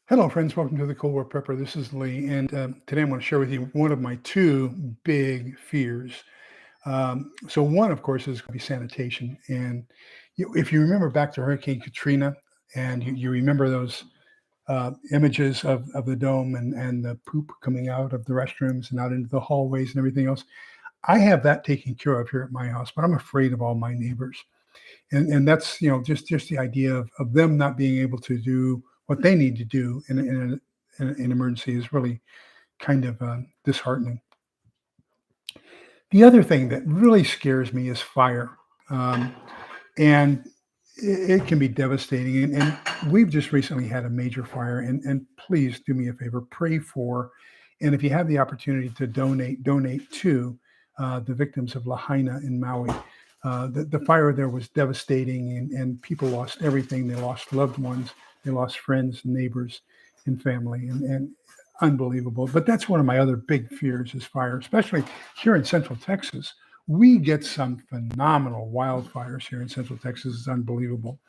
Hello, friends. Welcome to the Cold War Prepper. This is Lee, and today I'm going to share with you one of my two big fears. So, one, of course, is going to be sanitation. And if you remember back to Hurricane Katrina, and you remember those images of the dome and the poop coming out of the restrooms and out into the hallways and everything else, I have that taken care of here at my house, but I'm afraid of all my neighbors. And that's just the idea of them not being able to do what they need to do in an emergency is really kind of disheartening. The other thing that really scares me is fire, and it can be devastating. And we've just recently had a major fire, and please do me a favor, pray for, and if you have the opportunity to donate to the victims of Lahaina in Maui. The fire there was devastating, and people lost everything. They lost loved ones, they lost friends, neighbors, and family, and unbelievable. But that's one of my other big fears is fire, especially here in Central Texas. We get some phenomenal wildfires here in Central Texas. It's unbelievable.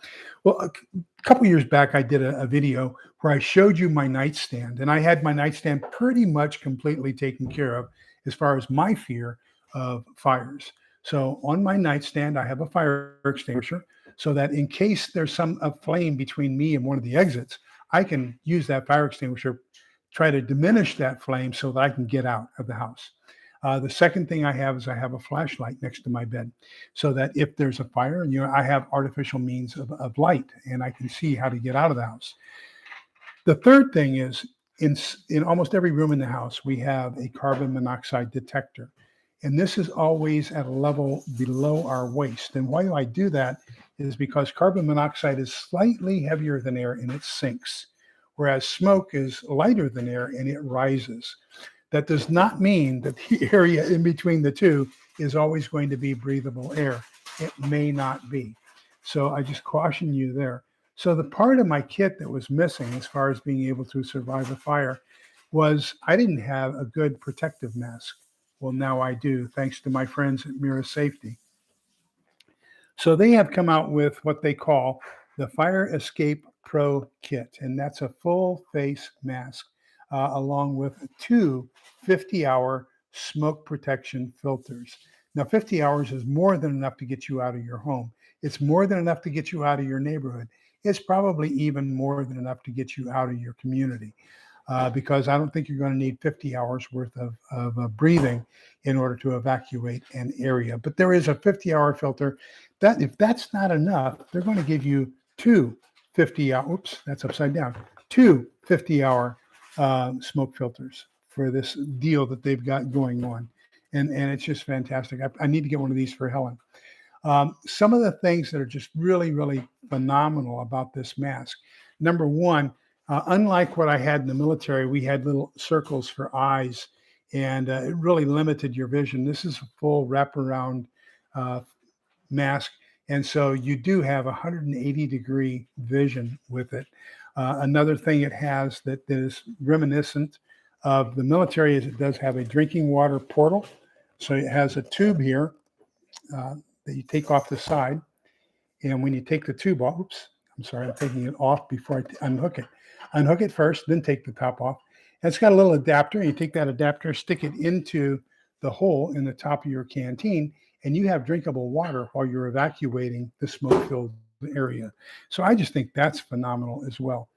Well, a couple years back, I did a video where I showed you my nightstand, and I had my nightstand pretty much completely taken care of as far as my fear of fires. So on my nightstand, I have a fire extinguisher so that in case there's a flame between me and one of the exits, I can use that fire extinguisher, try to diminish that flame so that I can get out of the house. The second thing I have is I have a flashlight next to my bed so that if there's a fire, I have artificial means of light and I can see how to get out of the house. The third thing is in almost every room in the house, we have a carbon monoxide detector. And this is always at a level below our waist. And why do I do that is because carbon monoxide is slightly heavier than air and it sinks, whereas smoke is lighter than air and it rises. That does not mean that the area in between the two is always going to be breathable air. It may not be. So I just caution you there. So the part of my kit that was missing as far as being able to survive a fire was I didn't have a good protective mask. Well, now I do, thanks to my friends at Mira Safety. So they have come out with what they call the Fire Escape Pro Kit, and that's a full face mask along with two 50-hour smoke protection filters. Now, 50 hours is more than enough to get you out of your home. It's more than enough to get you out of your neighborhood. It's probably even more than enough to get you out of your community. Because I don't think you're going to need 50 hours worth of breathing in order to evacuate an area. But there is a 50-hour filter that if that's not enough, they're going to give you two 50-hour, oops, that's upside down, two 50-hour smoke filters for this deal that they've got going on. And it's just fantastic. I need to get one of these for Helen. Some of the things that are just really, really phenomenal about this mask. Number one, unlike what I had in the military, we had little circles for eyes, and it really limited your vision. This is a full wraparound mask, and so you do have 180-degree vision with it. Another thing it has that is reminiscent of the military is it does have a drinking water portal. So it has a tube here that you take off the side, and when you take the tube off, oops, I'm sorry, I'm taking it off before I unhook it. Unhook it first, then take the top off. And it's got a little adapter. You take that adapter, stick it into the hole in the top of your canteen, and you have drinkable water while you're evacuating the smoke-filled area. So I just think that's phenomenal as well.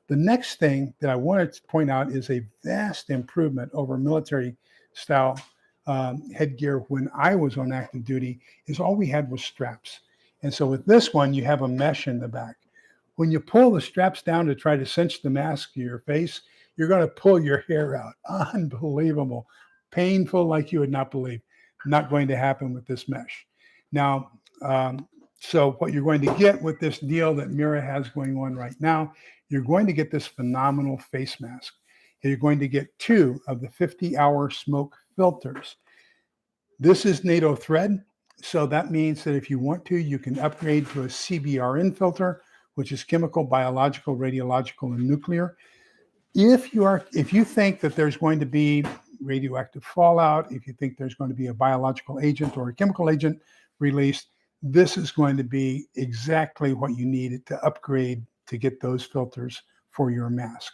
The next thing that I wanted to point out is a vast improvement over military-style headgear when I was on active duty is all we had was straps. And so with this one, you have a mesh in the back. When you pull the straps down to try to cinch the mask to your face, you're going to pull your hair out. Unbelievable. Painful like you would not believe. Not going to happen with this mesh. Now, so what you're going to get with this deal that Mira has going on right now, you're going to get this phenomenal face mask. And you're going to get two of the 50-hour smoke filters. This is NATO thread. So that means that if you want to, you can upgrade to a CBRN filter, which is chemical, biological, radiological, and nuclear. If you think that there's going to be radioactive fallout, if you think there's going to be a biological agent or a chemical agent released, this is going to be exactly what you need to upgrade to get those filters for your mask.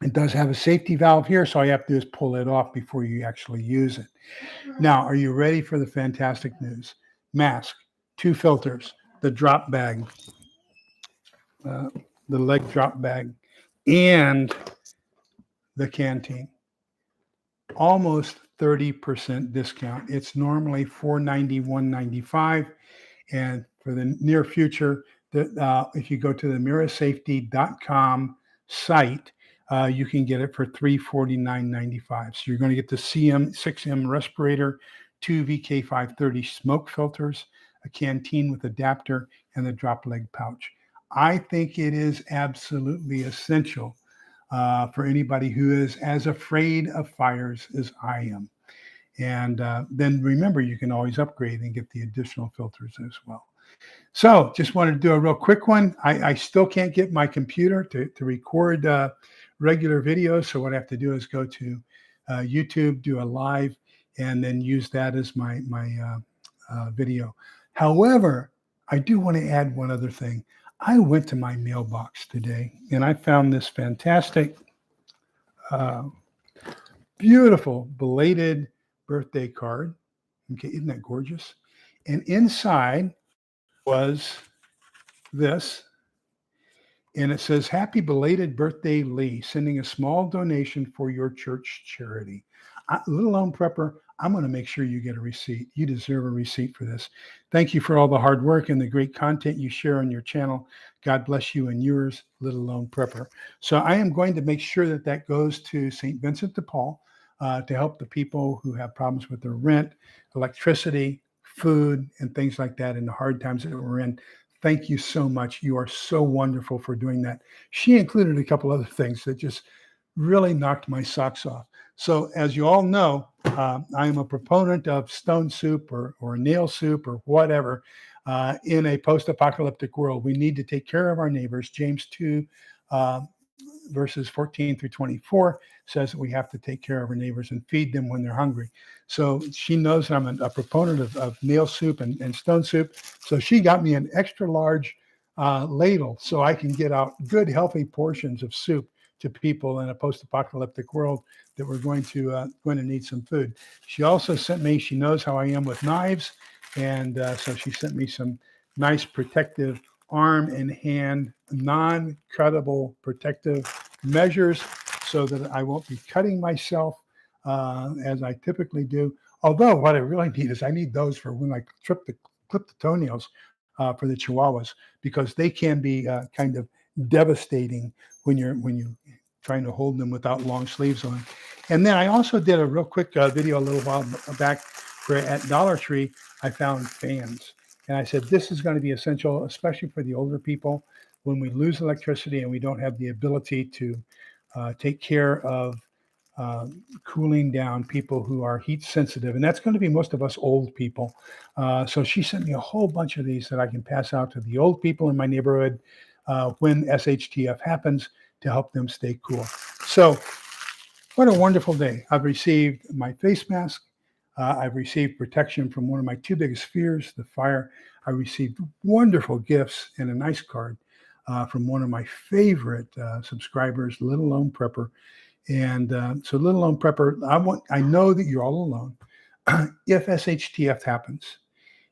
It does have a safety valve here, so all you have to do is pull it off before you actually use it. Now, are you ready for the fantastic news? Mask, 2 filters, the drop bag, the leg drop bag, and the canteen. Almost 30% discount. It's normally $491.95, and for the near future, if you go to the mirasafety.com site, you can get it for $349.95. So you're going to get the CM6M respirator, 2 VK530 smoke filters, a canteen with adapter, and the drop leg pouch. I think it is absolutely essential for anybody who is as afraid of fires as I am. And then remember, you can always upgrade and get the additional filters as well. So just wanted to do a real quick one. I still can't get my computer to record regular videos. So what I have to do is go to YouTube, do a live, and then use that as my video. However, I do want to add one other thing. I went to my mailbox today and I found this fantastic, beautiful belated birthday card. Okay, isn't that gorgeous? And inside was this, and it says, "Happy belated birthday, Lee, sending a small donation for your church charity." Little Lone Prepper, I'm going to make sure you get a receipt. You deserve a receipt for this. Thank you for all the hard work and the great content you share on your channel. God bless you and yours, Little Lone Prepper. So I am going to make sure that that goes to St. Vincent de Paul to help the people who have problems with their rent, electricity, food, and things like that in the hard times that we're in. Thank you so much. You are so wonderful for doing that. She included a couple other things that just really knocked my socks off. So as you all know, I am a proponent of stone soup or nail soup or whatever. In a post-apocalyptic world, we need to take care of our neighbors. James 2, verses 14 through 24 says that we have to take care of our neighbors and feed them when they're hungry. So she knows that I'm a proponent of nail soup and stone soup. So she got me an extra large ladle so I can get out good, healthy portions of soup to people in a post-apocalyptic world that we're going to need some food. She also sent me, she knows how I am with knives, and so she sent me some nice protective arm and hand, non-cuttable protective measures so that I won't be cutting myself as I typically do. Although what I really need is I need those for when I clip the toenails for the Chihuahuas, because they can be kind of devastating when you're trying to hold them without long sleeves on. And then I also did a real quick video a little while back where at Dollar Tree I found fans. And I said, this is going to be essential, especially for the older people when we lose electricity and we don't have the ability to take care of cooling down people who are heat sensitive. And that's going to be most of us old people. So she sent me a whole bunch of these that I can pass out to the old people in my neighborhood when SHTF happens to help them stay cool. So what a wonderful day. I've received my face mask. I've received protection from one of my 2 biggest fears, the fire. I received wonderful gifts and a nice card from one of my favorite subscribers, Little Lone Prepper. And so Little Lone Prepper, I know that you're all alone. If SHTF happens,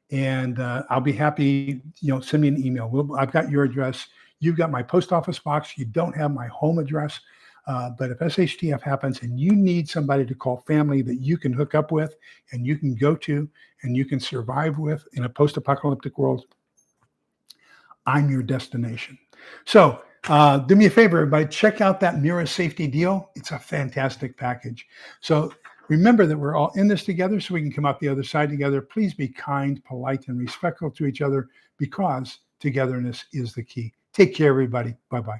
and I'll be happy, send me an email. I've got your address. You've got my post office box. You don't have my home address. But if SHTF happens and you need somebody to call family that you can hook up with and you can go to and you can survive with in a post-apocalyptic world, I'm your destination. So do me a favor, everybody, check out that Mira safety deal. It's a fantastic package. So remember that we're all in this together so we can come out the other side together. Please be kind, polite, and respectful to each other because togetherness is the key. Take care, everybody. Bye-bye.